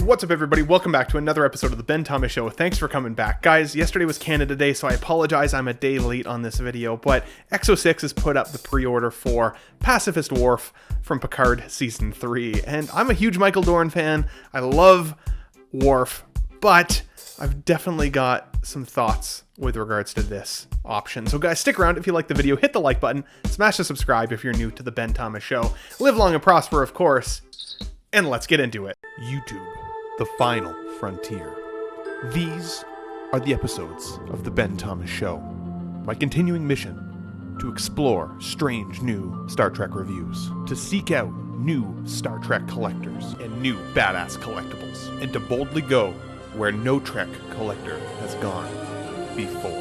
What's up, everybody? Welcome back to another episode of the Ben Thomas Show. Thanks for coming back. Guys, yesterday was Canada Day, so I apologize I'm a day late on this video, but EXO-6 has put up the pre-order for Pacifist Worf from Picard Season 3, and I'm a huge Michael Dorn fan. I love Worf, but I've definitely got some thoughts with regards to this option. So guys, stick around if you like the video, hit the like button, smash the subscribe if you're new to the Ben Thomas Show. Live long and prosper, of course, and let's get into it. YouTube. The final frontier. These are the episodes of the Ben Thomas Show. My continuing mission to explore strange new Star Trek reviews, to seek out new Star Trek collectors and new badass collectibles, and to boldly go where no Trek collector has gone before.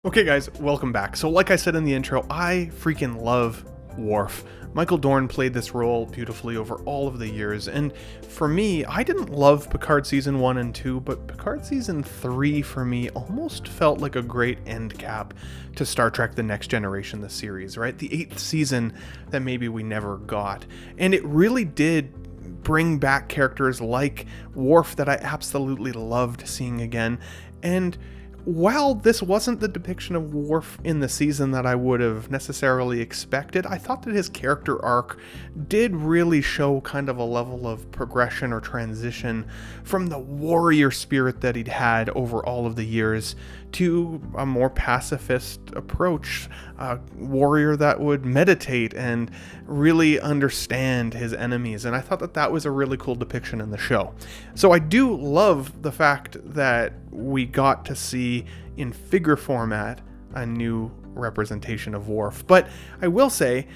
Okay guys, welcome back. So like I said in the intro, I freaking love Worf. Michael Dorn played this role beautifully over all of the years, and for me, I didn't love Picard Season 1 and 2, but Picard Season 3 for me almost felt like a great end cap to Star Trek The Next Generation, the series, right? The 8th season that maybe we never got. And it really did bring back characters like Worf that I absolutely loved seeing again. And while this wasn't the depiction of Worf in the season that I would have necessarily expected, I thought that his character arc did really show kind of a level of progression or transition from the warrior spirit that he'd had over all of the years to a more pacifist approach, a warrior that would meditate and really understand his enemies. And I thought that that was a really cool depiction in the show. So I do love the fact that we got to see in figure format a new representation of Worf. But I will say,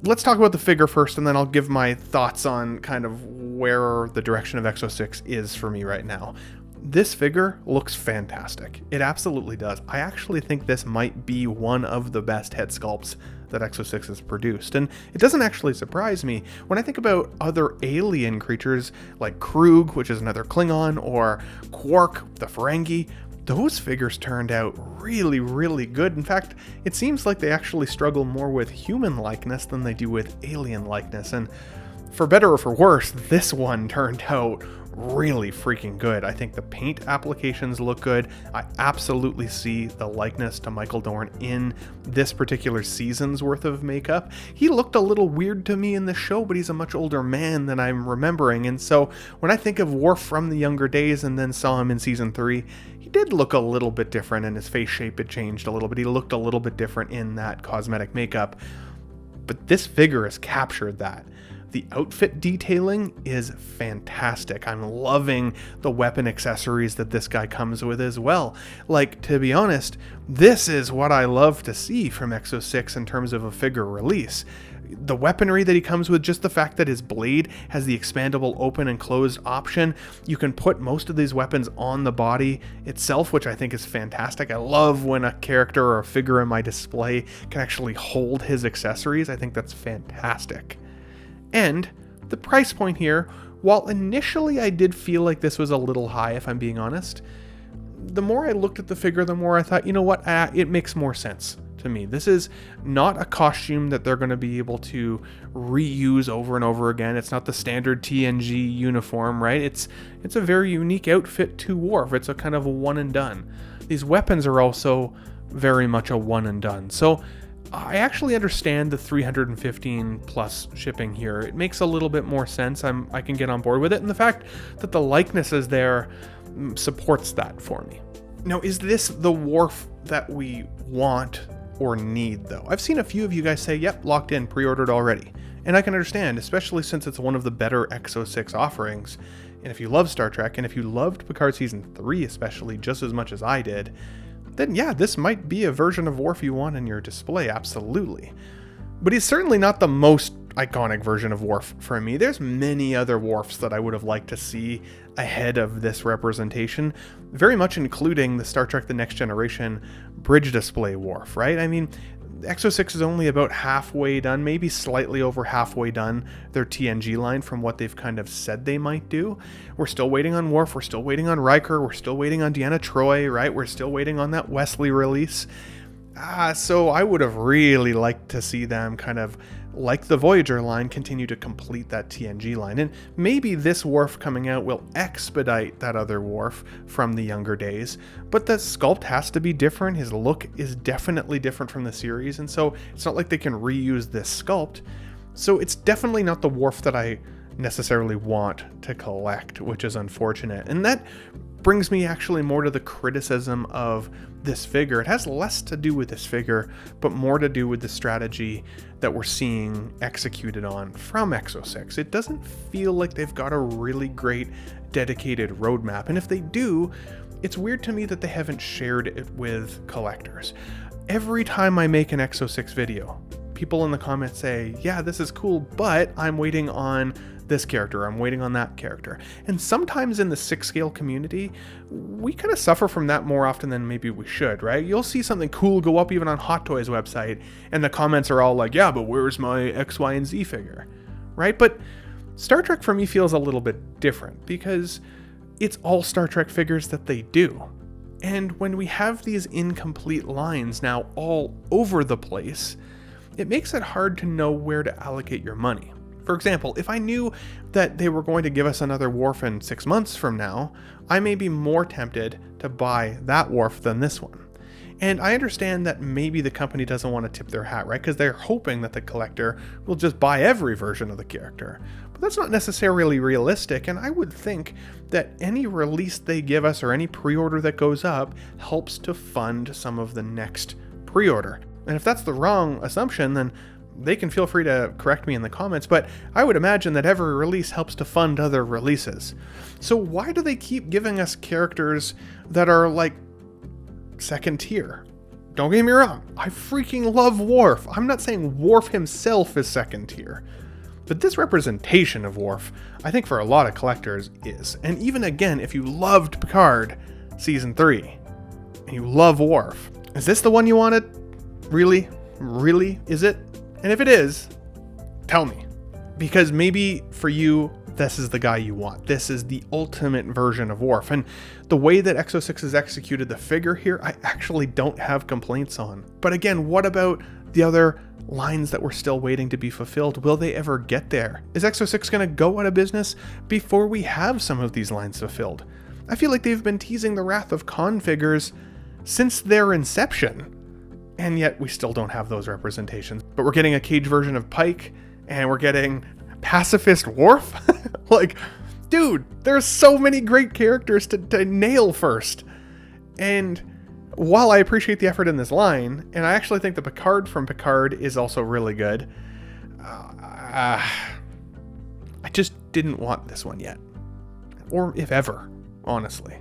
let's talk about the figure first, and then I'll give my thoughts on kind of where the direction of EXO-6 is for me right now. This figure looks fantastic. It absolutely does. I actually think this might be one of the best head sculpts that EXO-6 has produced, and it doesn't actually surprise me when I think about other alien creatures like Krug, which is another Klingon, or Quark, the Ferengi. Those figures turned out really, really good. In fact, it seems like they actually struggle more with human likeness than they do with alien likeness, and for better or for worse, this one turned out really freaking good. I think the paint applications look good. I absolutely see the likeness to Michael Dorn in this particular season's worth of makeup. He looked a little weird to me in the show, but he's a much older man than I'm remembering. And so when I think of Worf from the younger days and then saw him in season 3, he did look a little bit different, and his face shape had changed a little bit. He looked a little bit different in that cosmetic makeup. But this figure has captured that. The outfit detailing is fantastic. I'm loving the weapon accessories that this guy comes with as well. Like, to be honest, this is what I love to see from EXO-6 in terms of a figure release. The weaponry that he comes with, just the fact that his blade has the expandable open and closed option. You can put most of these weapons on the body itself, which I think is fantastic. I love when a character or a figure in my display can actually hold his accessories. I think that's fantastic. And the price point here, while initially I did feel like this was a little high, if I'm being honest, the more I looked at the figure, the more I thought, you know what, it makes more sense to me. This is not a costume that they're going to be able to reuse over and over again. It's not the standard TNG uniform, right? It's a very unique outfit to Worf. It's a kind of a one and done. These weapons are also very much a one and done. So I actually understand the 315 plus shipping here. It makes a little bit more sense. I can get on board with it. And the fact that the likeness is there supports that for me. Now, is this the Worf that we want or need, though? I've seen a few of you guys say, yep, locked in, pre-ordered already. And I can understand, especially since it's one of the better EXO-6 offerings. And if you love Star Trek, and if you loved Picard Season 3 especially just as much as I did, then yeah, this might be a version of Worf you want in your display, absolutely. But he's certainly not the most iconic version of Worf for me. There's many other Worfs that I would have liked to see ahead of this representation, very much including the Star Trek The Next Generation bridge display Worf, right? I mean, Exo-6 is only about halfway done, maybe slightly over halfway done, their TNG line from what they've kind of said they might do. We're still waiting on Worf, we're still waiting on Riker, we're still waiting on Deanna Troi, right? We're still waiting on that Wesley release. So I would have really liked to see them kind of, like the Voyager line, continue to complete that TNG line. And maybe this Worf coming out will expedite that other Worf from the younger days, but the sculpt has to be different. His look is definitely different from the series, and so it's not like they can reuse this sculpt. So it's definitely not the Worf that I necessarily want to collect, which is unfortunate. And that brings me actually more to the criticism of this figure. It has less to do with this figure, but more to do with the strategy that we're seeing executed on from Exo-6. It doesn't feel like they've got a really great dedicated roadmap, and if they do, it's weird to me that they haven't shared it with collectors. Every time I make an Exo-6 video, people in the comments say, yeah, this is cool, but I'm waiting on this character, I'm waiting on that character. And sometimes in the 6 scale community, we kind of suffer from that more often than maybe we should, right? You'll see something cool go up even on Hot Toys website, and the comments are all like, yeah, but where's my X, Y, and Z figure, right? But Star Trek for me feels a little bit different because it's all Star Trek figures that they do. And when we have these incomplete lines now all over the place, it makes it hard to know where to allocate your money. For example, if I knew that they were going to give us another Worf in 6 months from now, I may be more tempted to buy that Worf than this one. And I understand that maybe the company doesn't want to tip their hat, right? Because they're hoping that the collector will just buy every version of the character. But that's not necessarily realistic, and I would think that any release they give us or any pre-order that goes up helps to fund some of the next pre-order. And if that's the wrong assumption, then they can feel free to correct me in the comments, but I would imagine that every release helps to fund other releases. So why do they keep giving us characters that are like second tier? Don't get me wrong, I freaking love Worf. I'm not saying Worf himself is second tier, but this representation of Worf, I think for a lot of collectors is. And even again, if you loved Picard Season 3, and you love Worf, is this the one you wanted? Really? Really? Is it? And if it is, tell me. Because maybe for you, this is the guy you want. This is the ultimate version of Worf. And the way that Exo-6 has executed the figure here, I actually don't have complaints on. But again, what about the other lines that we're still waiting to be fulfilled? Will they ever get there? Is Exo-6 going to go out of business before we have some of these lines fulfilled? I feel like they've been teasing the Wrath of Khan figures since their inception. And yet we still don't have those representations. But we're getting a cage version of Pike, and we're getting Pacifist Worf. Like, dude, there's so many great characters to nail first. And while I appreciate the effort in this line, and I actually think the Picard from Picard is also really good, I just didn't want this one yet. Or if ever, honestly.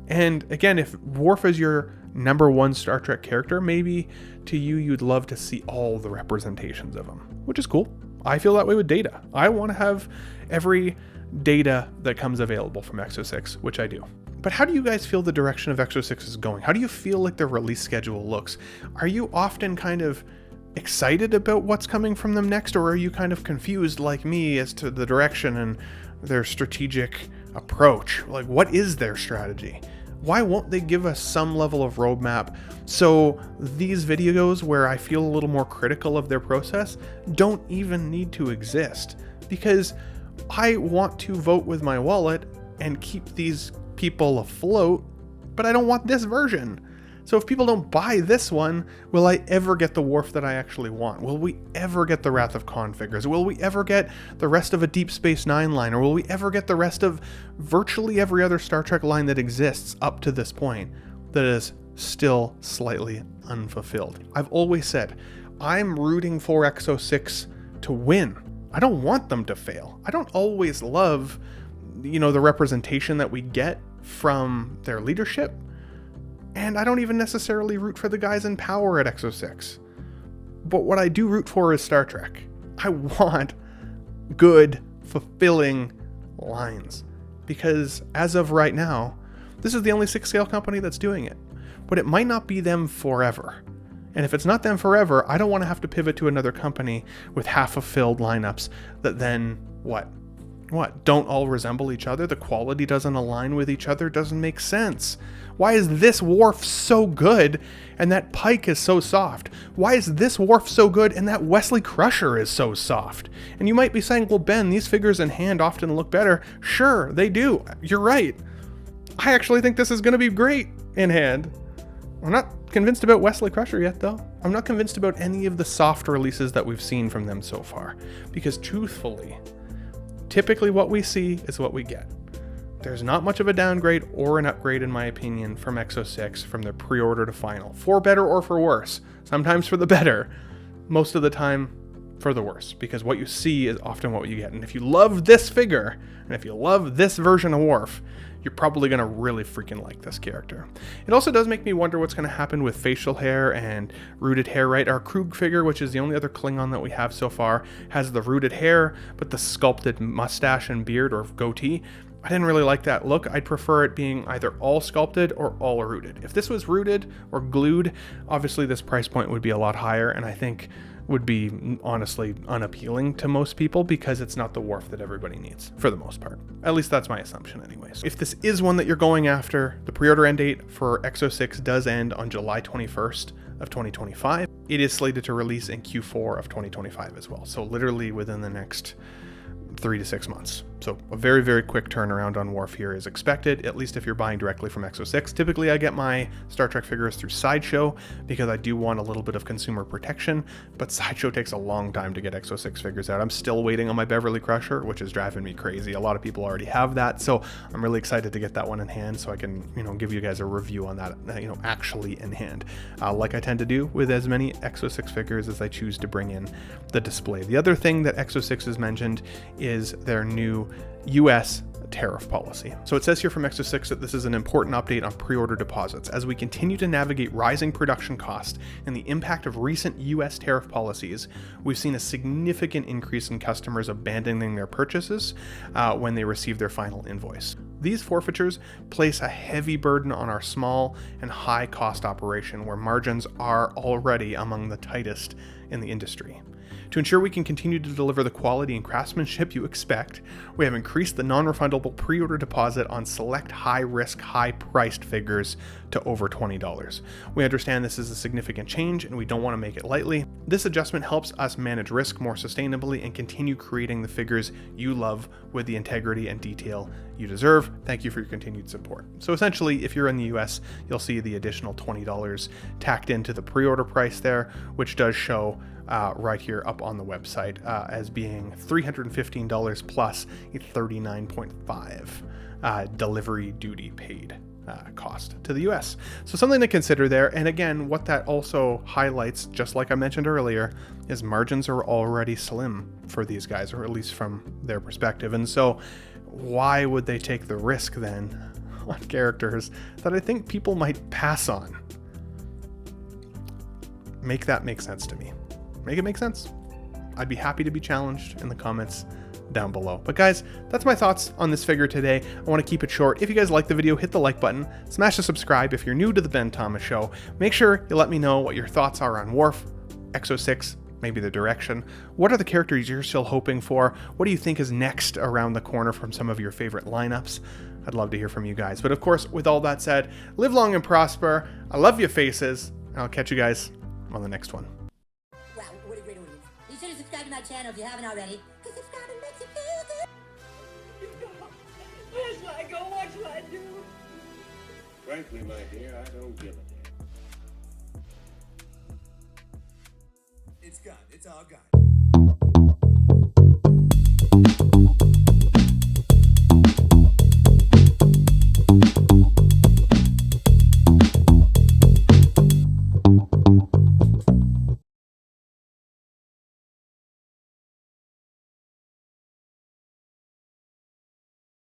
And again, if Worf is your number one Star Trek character, maybe to you, you'd love to see all the representations of him, which is cool. I feel that way with Data. I want to have every Data that comes available from Exo-6, which I do. But how do you guys feel the direction of Exo-6 is going? How do you feel like their release schedule looks? Are you often kind of excited about what's coming from them next, or are you kind of confused like me as to the direction and their strategic approach? Like, what is their strategy? Why won't they give us some level of roadmap so these videos where I feel a little more critical of their process don't even need to exist? Because I want to vote with my wallet and keep these people afloat, but I don't want this version. So if people don't buy this one, will I ever get the Worf that I actually want? Will we ever get the Wrath of Khan figures? Will we ever get the rest of a Deep Space Nine line? Or will we ever get the rest of virtually every other Star Trek line that exists up to this point that is still slightly unfulfilled? I've always said, I'm rooting for Exo-6 to win. I don't want them to fail. I don't always love, the representation that we get from their leadership. And I don't even necessarily root for the guys in power at Exo-6. But what I do root for is Star Trek. I want good, fulfilling lines. Because as of right now, this is the only 6 scale company that's doing it. But it might not be them forever. And if it's not them forever, I don't want to have to pivot to another company with half-filled lineups that then, what? Don't all resemble each other? The quality doesn't align with each other? Doesn't make sense. Why is this Worf so good and that Pike is so soft? Why is this Worf so good and that Wesley Crusher is so soft? And you might be saying, well, Ben, these figures in hand often look better. Sure, they do. You're right. I actually think this is going to be great in hand. I'm not convinced about Wesley Crusher yet, though. I'm not convinced about any of the soft releases that we've seen from them so far. Because truthfully, typically what we see is what we get. There's not much of a downgrade or an upgrade, in my opinion, from EXO-6 from their pre-order to final. For better or for worse. Sometimes for the better. Most of the time for the worse. Because what you see is often what you get. And if you love this figure, and if you love this version of Worf, you're probably going to really freaking like this character. It also does make me wonder what's going to happen with facial hair and rooted hair, right? Our Krug figure, which is the only other Klingon that we have so far, has the rooted hair, but the sculpted mustache and beard or goatee. I didn't really like that look. I'd prefer it being either all sculpted or all rooted. If this was rooted or glued, obviously this price point would be a lot higher, and I think would be honestly unappealing to most people because it's not the Worf that everybody needs, for the most part. At least that's my assumption anyways. If this is one that you're going after, the pre-order end date for EXO-6 does end on July 21st of 2025. It is slated to release in Q4 of 2025 as well. So literally within the next 3 to 6 months. So a very, very quick turnaround on Worf here is expected, at least if you're buying directly from EXO-6. Typically I get my Star Trek figures through Sideshow because I do want a little bit of consumer protection, but Sideshow takes a long time to get EXO-6 figures out. I'm still waiting on my Beverly Crusher, which is driving me crazy. A lot of people already have that, so I'm really excited to get that one in hand so I can, give you guys a review on that, actually in hand. Like I tend to do with as many EXO-6 figures as I choose to bring in the display. The other thing that EXO-6 has mentioned is their new US tariff policy. So it says here from EXO-6 that this is an important update on pre-order deposits. As we continue to navigate rising production costs and the impact of recent US tariff policies, we've seen a significant increase in customers abandoning their purchases when they receive their final invoice. These forfeitures place a heavy burden on our small and high cost operation where margins are already among the tightest in the industry. To ensure we can continue to deliver the quality and craftsmanship you expect, we have increased the non-refundable pre-order deposit on select high-risk, high-priced figures to over $20. We understand this is a significant change and we don't want to make it lightly. This adjustment helps us manage risk more sustainably and continue creating the figures you love with the integrity and detail you deserve. Thank you for your continued support. So essentially, if you're in the US, you'll see the additional $20 tacked into the pre-order price there, which does show right here up on the website as being $315 plus a $39.5 delivery duty paid cost to the US. So something to consider there. And again, what that also highlights, just like I mentioned earlier, is margins are already slim for these guys, or at least from their perspective. And so why would they take the risk then on characters that I think people might pass on? Make that make sense to me. Make it make sense. I'd be happy to be challenged in the comments down below. But guys, that's my thoughts on this figure today. I want to keep it short. If you guys like the video, hit the like button, smash the subscribe. If you're new to the Ben Thomas Show, make sure you let me know what your thoughts are on Worf, EXO-6, maybe the direction. What are the characters you're still hoping for? What do you think is next around the corner from some of your favorite lineups? I'd love to hear from you guys. But of course, with all that said, live long and prosper. I love your faces. And I'll catch you guys on the next one. Wow, what a great audience. Be sure to subscribe to my channel if you haven't already. Because subscribing makes you feel good. Where should I go? What should I do? Frankly, my dear, I don't give a damn. It's gone. It's all gone.